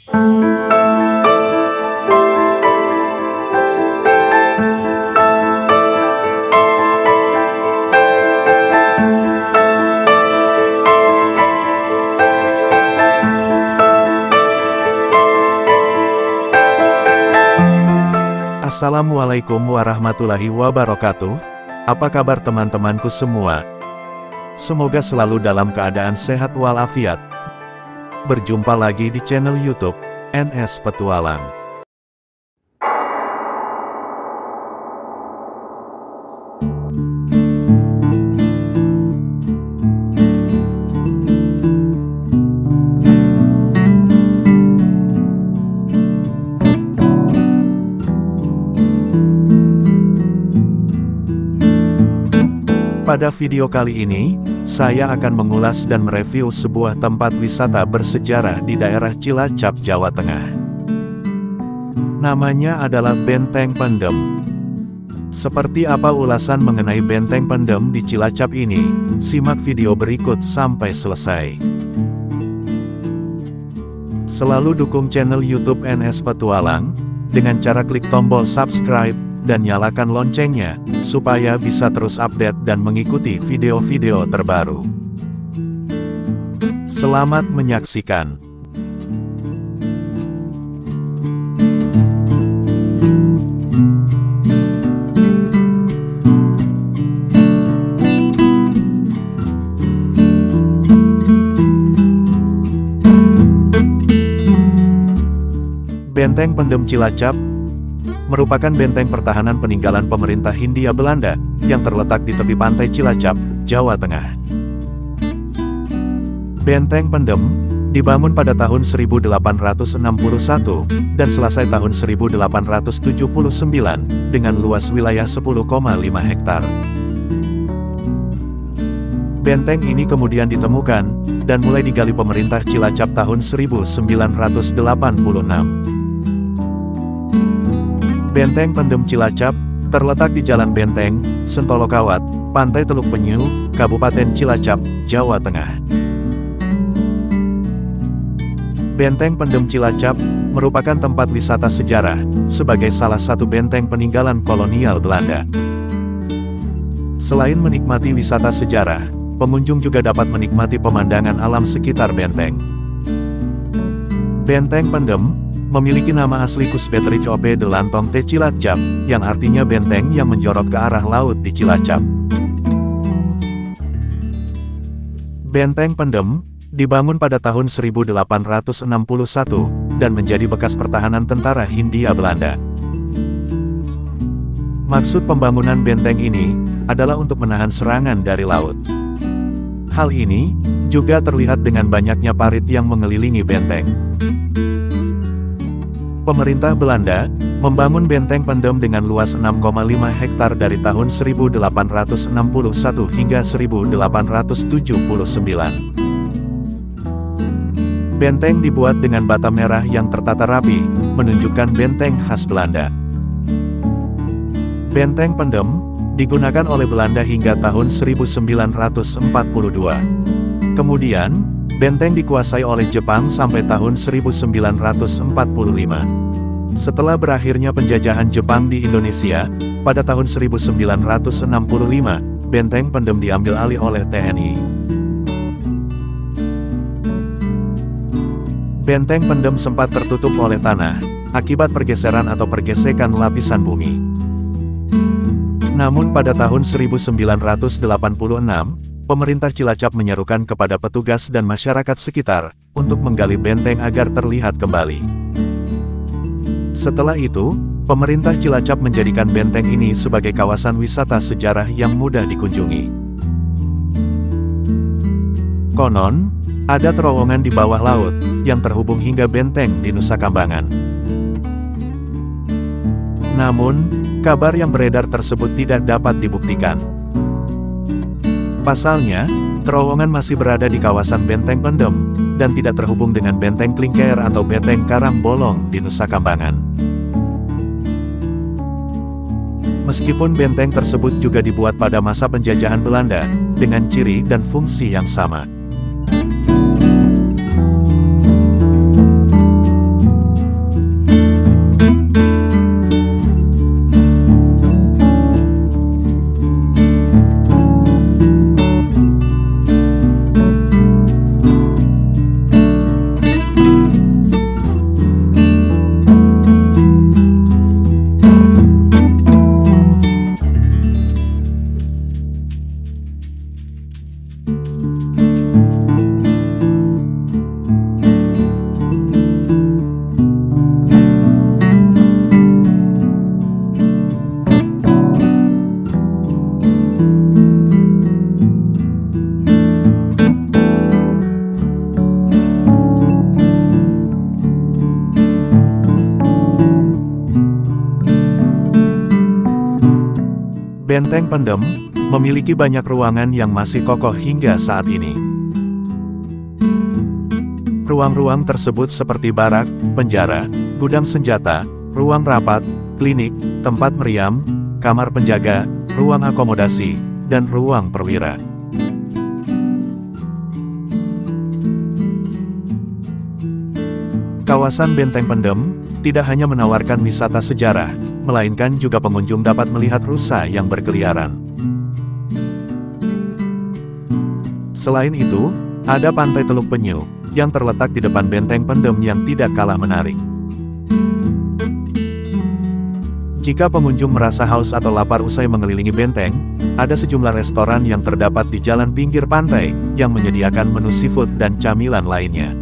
Assalamualaikum warahmatullahi wabarakatuh. Apa kabar teman-temanku semua? Semoga selalu dalam keadaan sehat walafiat. Berjumpa lagi di channel YouTube NS Petualang. Pada video kali ini, saya akan mengulas dan mereview sebuah tempat wisata bersejarah di daerah Cilacap, Jawa Tengah. Namanya adalah Benteng Pendem. Seperti apa ulasan mengenai Benteng Pendem di Cilacap ini? Simak video berikut sampai selesai. Selalu dukung channel YouTube NS Petualang, dengan cara klik tombol subscribe, dan nyalakan loncengnya, supaya bisa terus update dan mengikuti video-video terbaru. Selamat menyaksikan. Benteng Pendem Cilacap merupakan benteng pertahanan peninggalan pemerintah Hindia Belanda, yang terletak di tepi pantai Cilacap, Jawa Tengah. Benteng Pendem dibangun pada tahun 1861 dan selesai tahun 1879 dengan luas wilayah 10,5 hektar. Benteng ini kemudian ditemukan dan mulai digali pemerintah Cilacap tahun 1986. Benteng Pendem Cilacap terletak di Jalan Benteng, Sentolokawat, Pantai Teluk Penyu, Kabupaten Cilacap, Jawa Tengah. Benteng Pendem Cilacap merupakan tempat wisata sejarah sebagai salah satu benteng peninggalan kolonial Belanda. Selain menikmati wisata sejarah, pengunjung juga dapat menikmati pemandangan alam sekitar benteng. Benteng Pendem memiliki nama asli Kusbetrich op de Lantong te Cilacap, yang artinya benteng yang menjorok ke arah laut di Cilacap. Benteng Pendem dibangun pada tahun 1861 dan menjadi bekas pertahanan tentara Hindia Belanda. Maksud pembangunan benteng ini adalah untuk menahan serangan dari laut. Hal ini juga terlihat dengan banyaknya parit yang mengelilingi benteng. Pemerintah Belanda membangun Benteng Pendem dengan luas 6,5 hektar dari tahun 1861 hingga 1879. Benteng dibuat dengan bata merah yang tertata rapi, menunjukkan benteng khas Belanda. Benteng Pendem digunakan oleh Belanda hingga tahun 1942. Kemudian, benteng dikuasai oleh Jepang sampai tahun 1945. Setelah berakhirnya penjajahan Jepang di Indonesia, pada tahun 1965, Benteng Pendem diambil alih oleh TNI. Benteng Pendem sempat tertutup oleh tanah, akibat pergeseran atau pergesekan lapisan bumi. Namun pada tahun 1986, pemerintah Cilacap menyerukan kepada petugas dan masyarakat sekitar untuk menggali benteng agar terlihat kembali. Setelah itu, pemerintah Cilacap menjadikan benteng ini sebagai kawasan wisata sejarah yang mudah dikunjungi. Konon, ada terowongan di bawah laut yang terhubung hingga benteng di Nusa Kambangan. Namun, kabar yang beredar tersebut tidak dapat dibuktikan. Pasalnya, terowongan masih berada di kawasan Benteng Pendem, dan tidak terhubung dengan Benteng Klingker atau Benteng Karangbolong di Nusa Kambangan. Meskipun benteng tersebut juga dibuat pada masa penjajahan Belanda, dengan ciri dan fungsi yang sama. Benteng Pendem memiliki banyak ruangan yang masih kokoh hingga saat ini. Ruang-ruang tersebut seperti barak, penjara, gudang senjata, ruang rapat, klinik, tempat meriam, kamar penjaga, ruang akomodasi, dan ruang perwira. Kawasan Benteng Pendem tidak hanya menawarkan wisata sejarah, melainkan juga pengunjung dapat melihat rusa yang berkeliaran. Selain itu, ada Pantai Teluk Penyu, yang terletak di depan Benteng Pendem yang tidak kalah menarik. Jika pengunjung merasa haus atau lapar usai mengelilingi benteng, ada sejumlah restoran yang terdapat di jalan pinggir pantai, yang menyediakan menu seafood dan camilan lainnya.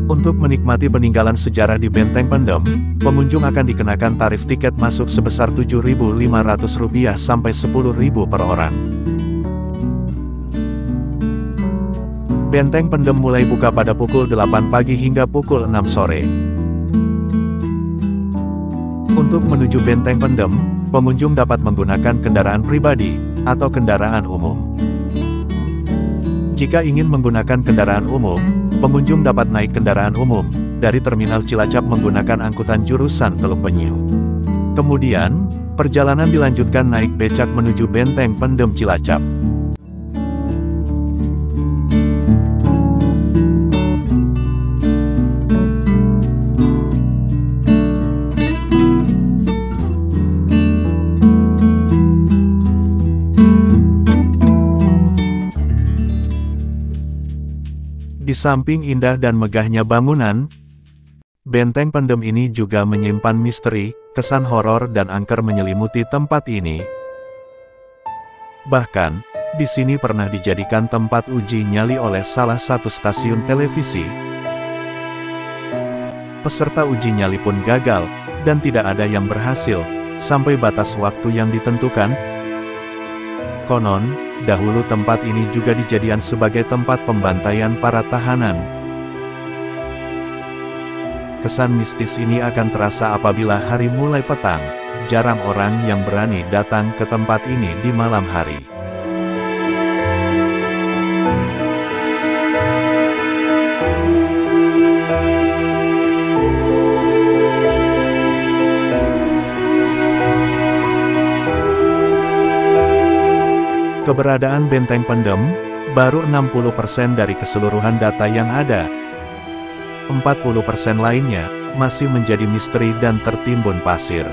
Untuk menikmati peninggalan sejarah di Benteng Pendem, pengunjung akan dikenakan tarif tiket masuk sebesar Rp7.500 sampai Rp10.000 per orang. Benteng Pendem mulai buka pada pukul 8 pagi hingga pukul 6 sore. Untuk menuju Benteng Pendem, pengunjung dapat menggunakan kendaraan pribadi atau kendaraan umum. Jika ingin menggunakan kendaraan umum, pengunjung dapat naik kendaraan umum dari Terminal Cilacap menggunakan angkutan jurusan Teluk Penyu. Kemudian, perjalanan dilanjutkan naik becak menuju Benteng Pendem Cilacap. Di samping indah dan megahnya bangunan, Benteng Pendem ini juga menyimpan misteri, kesan horor dan angker menyelimuti tempat ini. Bahkan, di sini pernah dijadikan tempat uji nyali oleh salah satu stasiun televisi. Peserta uji nyali pun gagal, dan tidak ada yang berhasil, sampai batas waktu yang ditentukan. Konon, dahulu tempat ini juga dijadikan sebagai tempat pembantaian para tahanan. Kesan mistis ini akan terasa apabila hari mulai petang. Jarang orang yang berani datang ke tempat ini di malam hari. Keberadaan Benteng Pendem baru 60% dari keseluruhan data yang ada. 40% lainnya masih menjadi misteri dan tertimbun pasir.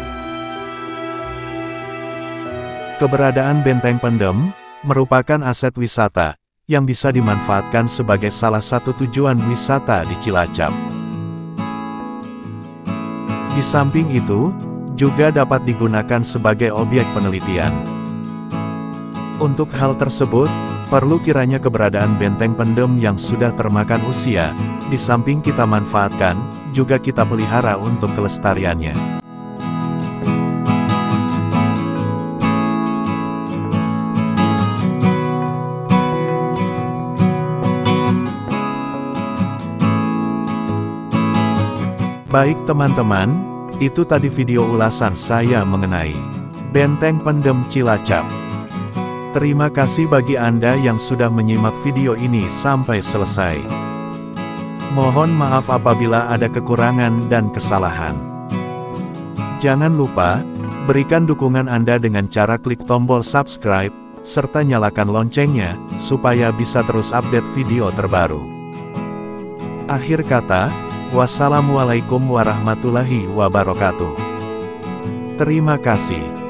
Keberadaan Benteng Pendem merupakan aset wisata yang bisa dimanfaatkan sebagai salah satu tujuan wisata di Cilacap. Di samping itu, juga dapat digunakan sebagai objek penelitian. Untuk hal tersebut, perlu kiranya keberadaan Benteng Pendem yang sudah termakan usia, di samping kita manfaatkan, juga kita pelihara untuk kelestariannya. Baik teman-teman, itu tadi video ulasan saya mengenai Benteng Pendem Cilacap. Terima kasih bagi Anda yang sudah menyimak video ini sampai selesai. Mohon maaf apabila ada kekurangan dan kesalahan. Jangan lupa, berikan dukungan Anda dengan cara klik tombol subscribe, serta nyalakan loncengnya, supaya bisa terus update video terbaru. Akhir kata, wassalamualaikum warahmatullahi wabarakatuh. Terima kasih.